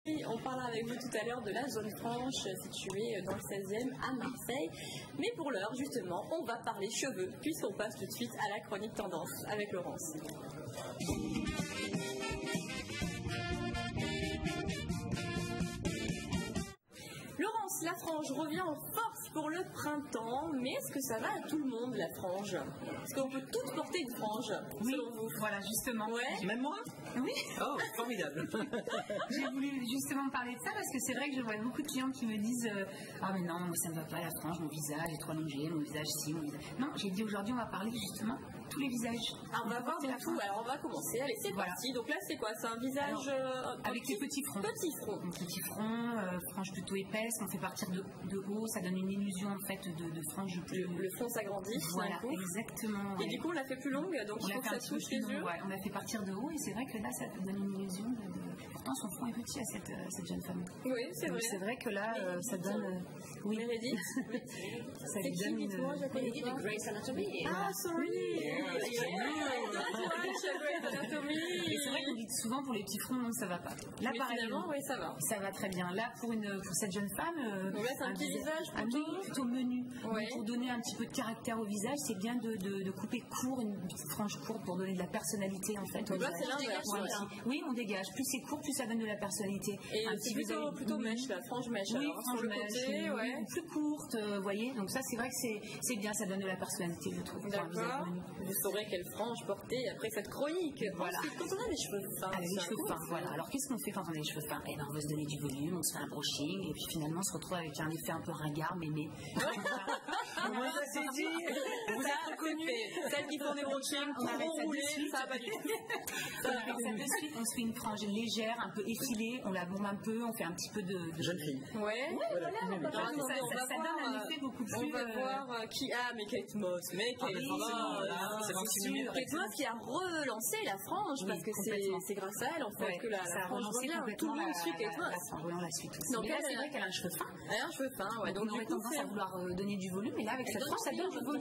On parlera avec vous tout à l'heure de la zone franche située dans le 16e à Marseille. Mais pour l'heure, justement, on va parler cheveux, puisqu'on passe tout de suite à la chronique tendance avec Laurence. Laurence, la frange revient en force pour le printemps, mais est-ce que ça va à tout le monde, la frange? Est-ce qu'on peut toutes porter une frange, selon vous? Voilà, justement. Ouais. Même moi? Oui. Oh, formidable. J'ai voulu justement parler de ça parce que c'est vrai que je vois beaucoup de clients qui me disent ah mais non, moi ça ne va pas la frange, mon visage est trop allongé, mon visage si, mon visage... Non, j'ai dit aujourd'hui on va parler justement tous les visages. Alors, on va voir de tout. Alors on va commencer. Allez, c'est parti. Donc là c'est quoi? C'est un visage avec les petits fronts. Petit front. Un petit front, frange plutôt épaisse, on fait partir de haut, ça donne une illusion en fait de frange plus... Le front s'agrandit. Voilà, exactement. Et du coup on l'a fait plus longue, donc il faut que ça touche les yeux. Ouais, on l'a fait partir de haut et c'est vrai que là ça donne une illusion pourtant son front est petit à cette jeune femme. Oui, c'est vrai. C'est vrai que là ça donne... Oui, Meredith. Ça lui donne une... Moi, Meredith de Grey's Anatomy. Ah, sorry. Et c'est vrai qu'on dit souvent pour les petits fronts, non, ça va pas. Là, finalement, oui, ça va. Ça va très bien. Là, pour cette jeune femme, c'est un petit visage plutôt menu. Ouais. Donc, pour donner un petit peu de caractère au visage, c'est bien de couper court, une petite frange courte pour donner de la personnalité en fait. Donc là, c'est l'inverse. Oui, on dégage. Plus c'est court, plus ça donne de la personnalité. Et c'est plutôt mèche, la frange mèche. Oui, frange mèche. Plus courte, vous voyez. Donc ça, c'est vrai que c'est bien, ça donne de la personnalité, je trouve. D'accord. Vous saurez quelle frange porter après cette chronique. Voilà. Ensuite, quand on a les cheveux fins. Les cheveux fins, voilà. Alors qu'est-ce qu'on fait quand on a les cheveux fins? Eh ben, on veut se donner du volume, on se fait un brushing, et puis finalement on se retrouve avec un effet un peu ringard, mémé. Moi, ça c'est dit. Vous êtes reconnu. Celles qui font des brushings, on arrête ça rouler, de suite. ça va pas du tout. On arrête ça de suite, on se fait une frange légère, un peu effilée, on la bombe un peu, on fait un petit peu de... Jeune fille. Ouais. Voilà. Ça donne un effet beaucoup plus... On va voir qui a, mais Kate Moss. Mais Kate Moss. Kate Moss qui a relancé la frange parce que c'est grâce à elle en fait que la frange revient. Tout le monde suit Kate Moss. On la suit tous. Donc là, c'est vrai qu'elle a un cheveu fin. Elle a un cheveu fin, ouais. Donc on aurait tendance à vouloir donner du volume, et là avec cette frange, ça donne du volume.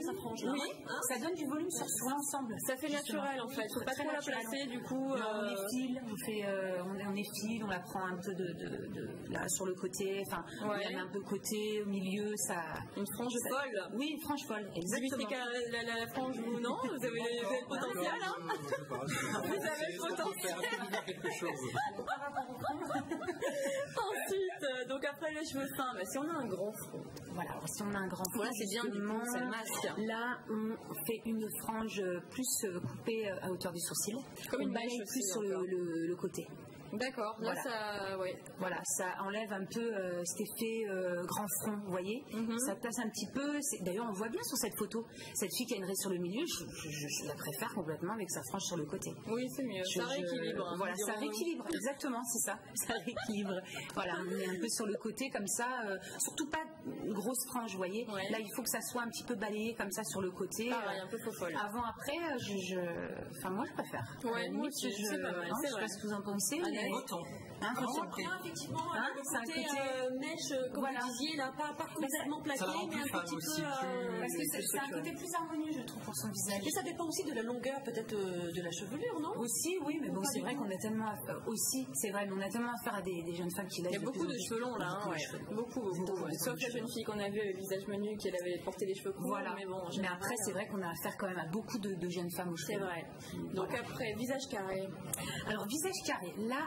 Oui, ça donne du volume sur l'ensemble. Ça fait naturel en fait. Faut pas trop la placer du coup. On effile, on effile, on la prend un peu de là sur le côté, enfin on la met un peu côté, au milieu, ça. Une frange folle. Oui, une frange folle, exactement. La frange, vous non? Vous avez le potentiel, hein? Vous avez le potentiel. Ensuite, donc après les cheveux fins, si on a un grand front. Voilà, alors si on a un grand front, là c'est bien du coup, ça masque. Là, on fait une frange plus coupée à hauteur du sourcil. Comme une bâche plus sur le côté. D'accord, là ça, Voilà, ça enlève un peu cet effet grand front, vous voyez. Ça place un petit peu. D'ailleurs, on voit bien sur cette photo, cette fille qui a une raie sur le milieu, je la préfère complètement avec sa frange sur le côté. Oui, c'est mieux. Ça rééquilibre. Voilà, ça rééquilibre. Exactement, c'est ça. Ça rééquilibre. Voilà, on met un peu sur le côté comme ça. Surtout pas une grosse frange, vous voyez. Ouais. Là, il faut que ça soit un petit peu balayé comme ça sur le côté. Pareil, un peu faux-folle. Avant, après, enfin moi je préfère. Ouais, moi aussi, c'est pas mal. Je sais pas ce que vous en pensez. Votant. Effectivement, c'est un côté mèche, comme vous disiez, là, pas complètement plaqué, mais un petit peu. Parce que c'est un côté plus harmonieux, je trouve, pour son visage. Et ça dépend aussi de la longueur, peut-être, de la chevelure, non? Aussi, oui, mais bon, c'est vrai qu'on a tellement à faire. Aussi, c'est vrai, mais on a tellement à faire à des jeunes femmes qui lèvent. Il y a beaucoup de cheveux longs, là, beaucoup. Sauf la jeune fille qu'on a vue avec le visage menu, qui avait porté les cheveux courts. Voilà. Mais après, c'est vrai qu'on a affaire quand même à beaucoup de jeunes femmes aux cheveux. C'est vrai. Donc après, visage carré. Alors, visage carré, là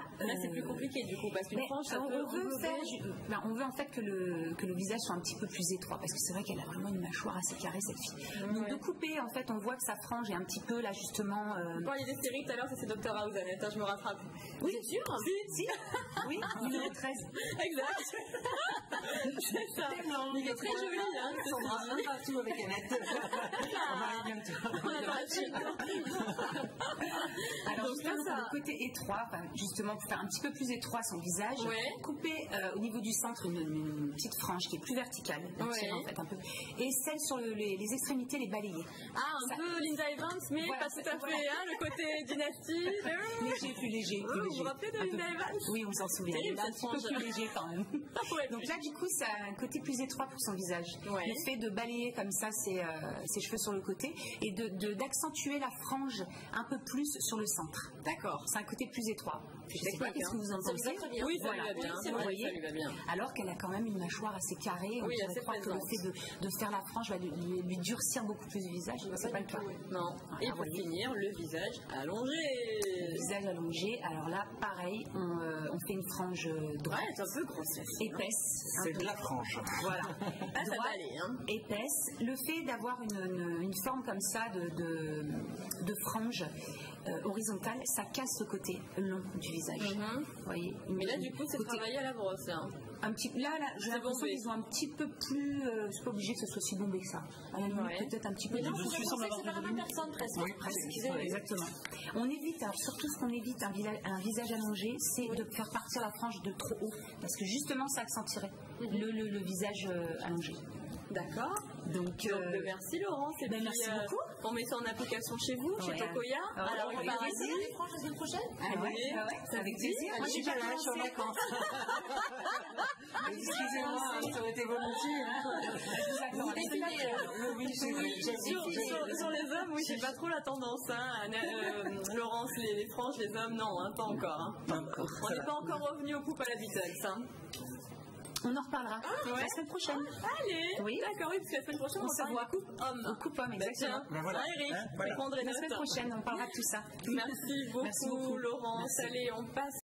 c'est plus compliqué du coup parce qu'une frange ça peut on veut en fait que le visage soit un petit peu plus étroit parce que c'est vrai qu'elle a vraiment une mâchoire assez carrée cette fille. Donc de couper en fait on voit que sa frange est un petit peu là justement. Vous parliez des séries tout à l'heure, c'est Dr House, Annette, je me rattrape. Oui, c'est sûr. Si. Oui, numéro 13. Exact. C'est ça. Il est très joli hein. On va même pas tout avec Annette. On va aller bientôt. On attend la suite. Alors justement pour le côté étroit, justement pour faire un petit peu plus étroit son visage, couper au niveau du centre une petite frange qui est plus verticale, en fait, un peu, et celle sur les extrémités les balayer. Ah, un peu Linda Evans, mais pas tout à fait, hein, le côté dynastie. Léger, plus léger. Vous vous rappelez de Linda Evans? Oui, on s'en souvient. Il est un petit peu plus léger quand même. Donc là, du coup, ça a un côté plus étroit pour son visage. Le fait de balayer comme ça ses cheveux sur le côté et d'accentuer la frange un peu plus sur le centre. D'accord. C'est un côté plus étroit. Je sais pas, qu'est-ce que vous en pensez? Oui, ça lui va bien. C'est vrai, ça lui va bien. Alors qu'elle a quand même une mâchoire assez carrée. On pourrait croire que le fait de faire la frange va lui durcir beaucoup plus le visage. C'est pas le cas. Non. Et pour finir, le visage allongé. Le visage allongé. Alors là, pareil, on fait une frange droite. Ouais, c'est un peu grosse. Épaisse. C'est de la frange. Voilà. Ça va aller. Épaisse. Le fait d'avoir une forme comme ça de frange horizontale, ça casse ce côté long du visage. Vous voyez, mais là, du coup, c'est travaillé à la brosse. Là, j'ai l'impression qu'ils ont un petit peu plus. C'est pas obligé que ce soit si bombé que ça. À la limite, peut-être un petit peu. Mais non, c'est par la même personne presque. Oui, presque. Exactement. On évite, alors surtout ce qu'on évite un visage allongé, c'est de faire partir la frange de trop haut, parce que justement, ça accentuerait le visage allongé. D'accord. Donc merci Laurence. Et puis, merci beaucoup. On met ça en application chez vous, chez Tokoya. Alors on va essayer les franges la semaine prochaine. Avec plaisir. Moi je suis pas là, je suis en vacances. Excusez-moi, ça aurait été volontiers. Sur les hommes, oui, c'est pas trop la tendance. Laurence, les franges, les hommes, non, pas encore. On n'est pas encore revenu aux coupes à la Beatles. On en reparlera la semaine prochaine. Allez, oui. D'accord, oui, parce que la semaine prochaine, on se voit coupe homme, exactement. Voilà. Eric, la semaine prochaine, on parlera de tout ça. Merci beaucoup, Laurence. Allez, on passe.